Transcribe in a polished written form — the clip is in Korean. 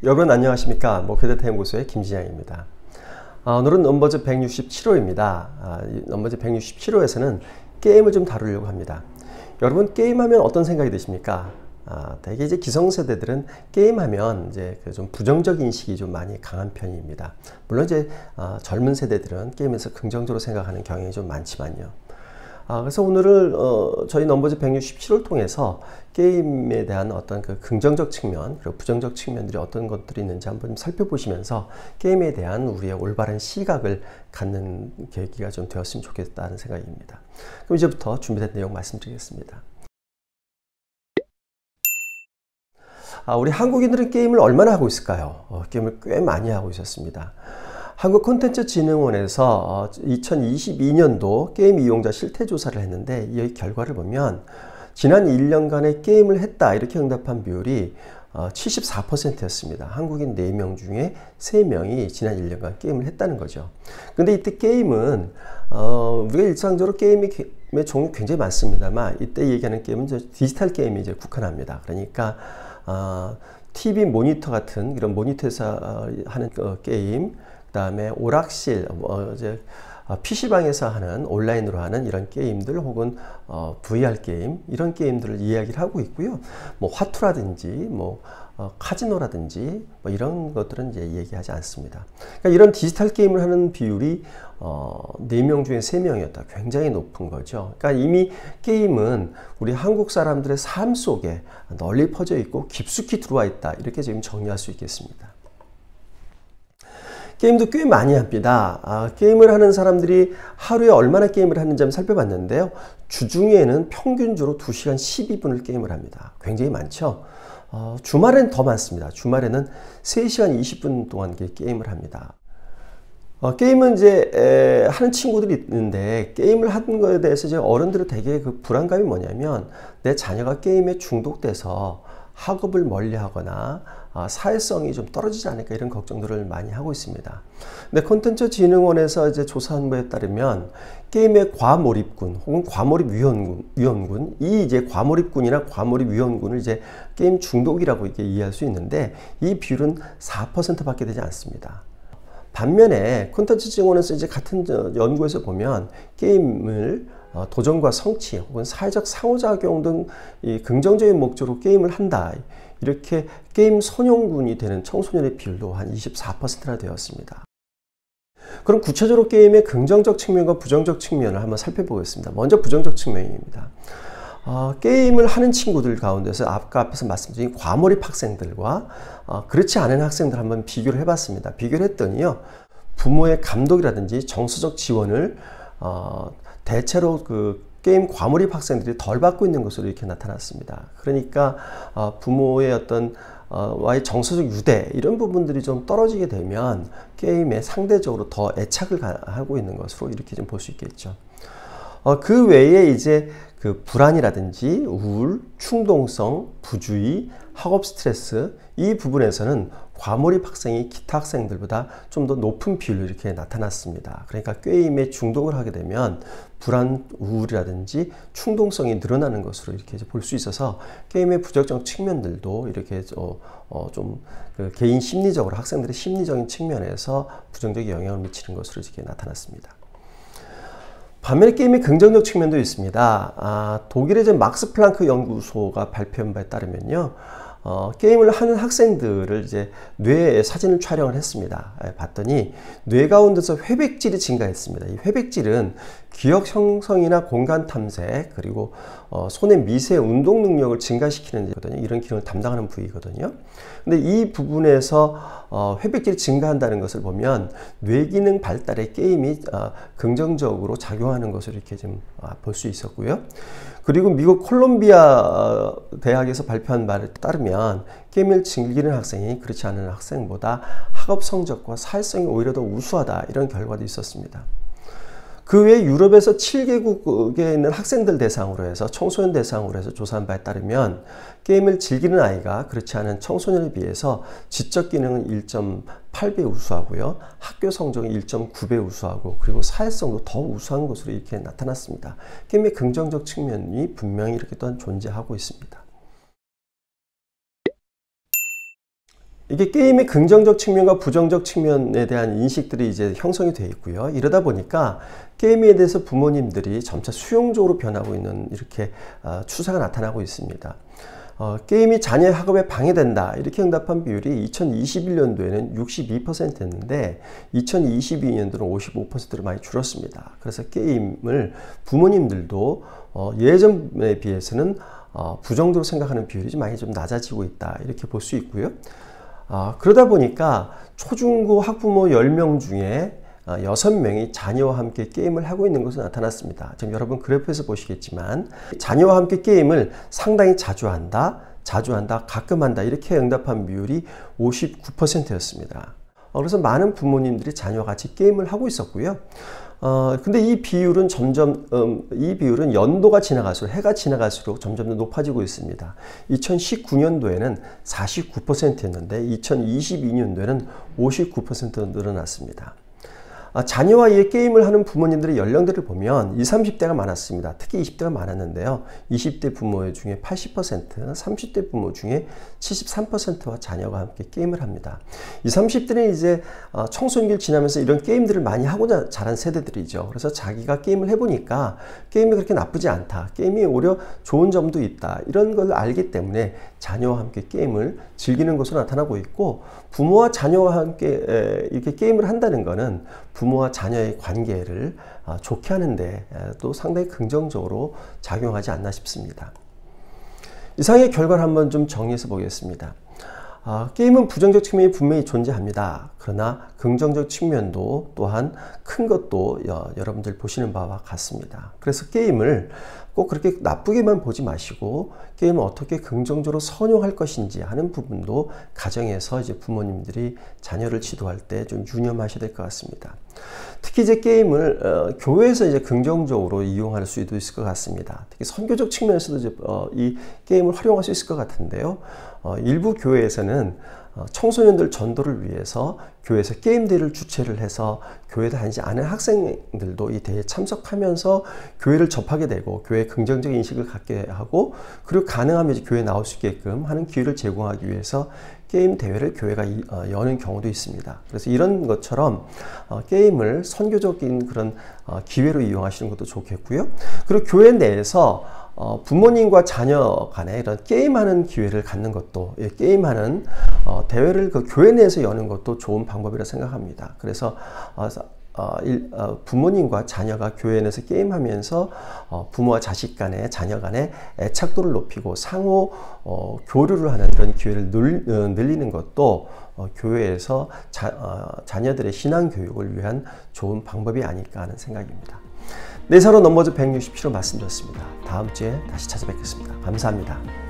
여러분 안녕하십니까. 목표대타 연구소의 김진양입니다. 오늘은 넘버즈 167호입니다. 넘버즈 167호에서는 게임을 좀 다루려고 합니다. 여러분 게임하면 어떤 생각이 드십니까? 대개 이제 기성세대들은 게임하면 이제 좀 부정적 인식이 좀 많이 강한 편입니다. 물론 이제 젊은 세대들은 게임에서 긍정적으로 생각하는 경향이 좀 많지만요. 그래서 오늘은 저희 넘버즈 167호를 통해서 게임에 대한 어떤 그 긍정적 측면 그리고 부정적 측면들이 어떤 것들이 있는지 한번 살펴보시면서 게임에 대한 우리의 올바른 시각을 갖는 계기가 좀 되었으면 좋겠다는 생각입니다. 그럼 이제부터 준비된 내용 말씀드리겠습니다. 우리 한국인들은 게임을 얼마나 하고 있을까요? 게임을 꽤 많이 하고 있었습니다. 한국콘텐츠진흥원에서 2022년도 게임 이용자 실태조사를 했는데 이 결과를 보면 지난 1년간의 게임을 했다 이렇게 응답한 비율이 74%였습니다. 한국인 4명 중에 3명이 지난 1년간 게임을 했다는 거죠. 근데 이때 게임은 우리가 일상적으로 게임의 종류 굉장히 많습니다만 이때 얘기하는 게임은 디지털 게임이 이제 국한합니다. 그러니까 TV 모니터 같은 이런 모니터에서 하는 게임, 그 다음에 오락실, 이제 PC방에서 하는 온라인으로 하는 이런 게임들 혹은 VR 게임 이런 게임들을 이야기를 하고 있고요. 뭐 화투라든지 뭐 카지노라든지 뭐 이런 것들은 이제 얘기하지 않습니다. 그러니까 이런 디지털 게임을 하는 비율이 4명 중에 3명이었다. 굉장히 높은 거죠. 그러니까 이미 게임은 우리 한국 사람들의 삶 속에 널리 퍼져 있고 깊숙이 들어와 있다. 이렇게 지금 정리할 수 있겠습니다. 게임도 꽤 많이 합니다. 게임을 하는 사람들이 하루에 얼마나 게임을 하는지 한번 살펴봤는데요. 주중에는 평균적으로 2시간 12분을 게임을 합니다. 굉장히 많죠. 주말에는 더 많습니다. 주말에는 3시간 20분 동안 게임을 합니다. 게임은 이제 하는 친구들이 있는데 게임을 하는 것에 대해서 이제 어른들은 되게 그 불안감이 뭐냐면 내 자녀가 게임에 중독돼서 학업을 멀리하거나 사회성이 좀 떨어지지 않을까 이런 걱정들을 많이 하고 있습니다. 근데 콘텐츠진흥원에서 이제 조사한 바에 따르면 게임의 과몰입군 혹은 과몰입 위험군, 이 이제 과몰입군이나 과몰입 위험군을 이제 게임 중독이라고 이렇게 이해할 수 있는데 이 비율은 4%밖에 되지 않습니다. 반면에 콘텐츠진흥원에서 이제 같은 연구에서 보면 게임을 도전과 성취 혹은 사회적 상호작용 등 이 긍정적인 목적으로 게임을 한다. 이렇게 게임 선용군이 되는 청소년의 비율도 한 24%나 되었습니다. 그럼 구체적으로 게임의 긍정적 측면과 부정적 측면을 한번 살펴보겠습니다. 먼저 부정적 측면입니다. 게임을 하는 친구들 가운데서 앞에서 말씀드린 과몰입 학생들과 그렇지 않은 학생들 한번 비교를 해봤습니다. 비교를 했더니요. 부모의 감독이라든지 정서적 지원을 대체로 그 게임 과몰입 학생들이 덜 받고 있는 것으로 이렇게 나타났습니다. 그러니까 부모의 어떤 와의 정서적 유대 이런 부분들이 좀 떨어지게 되면 게임에 상대적으로 더 애착을 하고 있는 것으로 이렇게 좀 볼 수 있겠죠. 그 외에 이제 그 불안이라든지 우울, 충동성, 부주의, 학업 스트레스 이 부분에서는 과몰입 학생이 기타 학생들보다 좀 더 높은 비율로 이렇게 나타났습니다. 그러니까 게임에 중독을 하게 되면 불안, 우울이라든지 충동성이 늘어나는 것으로 이렇게 볼 수 있어서 게임의 부정적 측면들도 이렇게 좀 그 개인 심리적으로 학생들의 심리적인 측면에서 부정적 영향을 미치는 것으로 이렇게 나타났습니다. 반면에 게임의 긍정적 측면도 있습니다. 독일의 이제 막스 플랑크 연구소가 발표한 바에 따르면요. 게임을 하는 학생들을 이제 뇌에 사진을 촬영을 했습니다. 봤더니 뇌 가운데서 회백질이 증가했습니다. 이 회백질은 기억 형성이나 공간 탐색 그리고 손의 미세 운동 능력을 증가시키는 거거든요. 이런 기능을 담당하는 부위거든요. 근데 이 부분에서 회백질이 증가한다는 것을 보면 뇌기능 발달에 게임이 긍정적으로 작용하는 것을 이렇게 좀 볼 수 있었고요. 그리고 미국 콜롬비아 대학에서 발표한 바에 따르면 게임을 즐기는 학생이 그렇지 않은 학생보다 학업 성적과 사회성이 오히려 더 우수하다 이런 결과도 있었습니다. 그 외에 유럽에서 7개국에 있는 학생들 대상으로 해서 청소년 대상으로 해서 조사한 바에 따르면 게임을 즐기는 아이가 그렇지 않은 청소년에 비해서 지적 기능은 1.8배 우수하고요. 학교 성적은 1.9배 우수하고 그리고 사회성도 더 우수한 것으로 이렇게 나타났습니다. 게임의 긍정적 측면이 분명히 이렇게 또한 존재하고 있습니다. 이게 게임의 긍정적 측면과 부정적 측면에 대한 인식들이 이제 형성이 되어 있고요. 이러다 보니까 게임에 대해서 부모님들이 점차 수용적으로 변하고 있는 이렇게 추세가 나타나고 있습니다. 게임이 자녀의 학업에 방해된다 이렇게 응답한 비율이 2021년도에는 62%였는데 2022년도는 55%로 많이 줄었습니다. 그래서 게임을 부모님들도 예전에 비해서는 부정적으로 생각하는 비율이 많이 좀 낮아지고 있다 이렇게 볼 수 있고요. 그러다 보니까 초중고 학부모 10명 중에 6명이 자녀와 함께 게임을 하고 있는 것으로 나타났습니다. 지금 여러분 그래프에서 보시겠지만 자녀와 함께 게임을 상당히 자주 한다, 가끔 한다 이렇게 응답한 비율이 59%였습니다. 그래서 많은 부모님들이 자녀와 같이 게임을 하고 있었고요. 근데 이 비율은 이 비율은 연도가 지나갈수록, 해가 지나갈수록 점점 더 높아지고 있습니다. 2019년도에는 49%였는데 2022년도에는 59%로 늘어났습니다. 자녀와 이 게임을 하는 부모님들의 연령대를 보면 20, 30대가 많았습니다. 특히 20대가 많았는데요. 20대 부모 중에 80%, 30대 부모 중에 73%와 자녀가 함께 게임을 합니다. 20, 30대는 이제 청소년기를 지나면서 이런 게임들을 많이 하고 자란 세대들이죠. 그래서 자기가 게임을 해보니까 게임이 그렇게 나쁘지 않다. 게임이 오히려 좋은 점도 있다. 이런 걸 알기 때문에 자녀와 함께 게임을 즐기는 것으로 나타나고 있고, 부모와 자녀와 함께 이렇게 게임을 한다는 것은 부모와 자녀의 관계를 좋게 하는데 또 상당히 긍정적으로 작용하지 않나 싶습니다. 이상의 결과를 한번 좀 정리해서 보겠습니다. 게임은 부정적 측면이 분명히 존재합니다. 그러나 긍정적 측면도 또한 큰 것도 여러분들 보시는 바와 같습니다. 그래서 게임을 꼭 그렇게 나쁘게만 보지 마시고 게임을 어떻게 긍정적으로 선용할 것인지 하는 부분도 가정에서 이제 부모님들이 자녀를 지도할 때 좀 유념하셔야 될 것 같습니다. 특히 이제 게임을 교회에서 이제 긍정적으로 이용할 수도 있을 것 같습니다. 특히 선교적 측면에서도 이제 이 게임을 활용할 수 있을 것 같은데요. 일부 교회에서는 청소년들 전도를 위해서 교회에서 게임 대회를 주최를 해서 교회에 다니지 않은 학생들도 이 대회에 참석하면서 교회를 접하게 되고 교회에 긍정적인 인식을 갖게 하고, 그리고 가능하면 이제 교회에 나올 수 있게끔 하는 기회를 제공하기 위해서 게임 대회를 교회가 여는 경우도 있습니다. 그래서 이런 것처럼 게임을 선교적인 그런 기회로 이용하시는 것도 좋겠고요. 그리고 교회 내에서 부모님과 자녀 간에 이런 게임하는 기회를 갖는 것도, 게임하는 대회를 그 교회 내에서 여는 것도 좋은 방법이라 생각합니다. 그래서 부모님과 자녀가 교회 내에서 게임하면서 부모와 자식 간에, 자녀 간에 애착도를 높이고 상호 교류를 하는 그런 기회를 늘리는 것도 교회에서 자녀들의 신앙 교육을 위한 좋은 방법이 아닐까 하는 생각입니다. 내사로 넘버즈 167호 말씀드렸습니다. 다음 주에 다시 찾아뵙겠습니다. 감사합니다.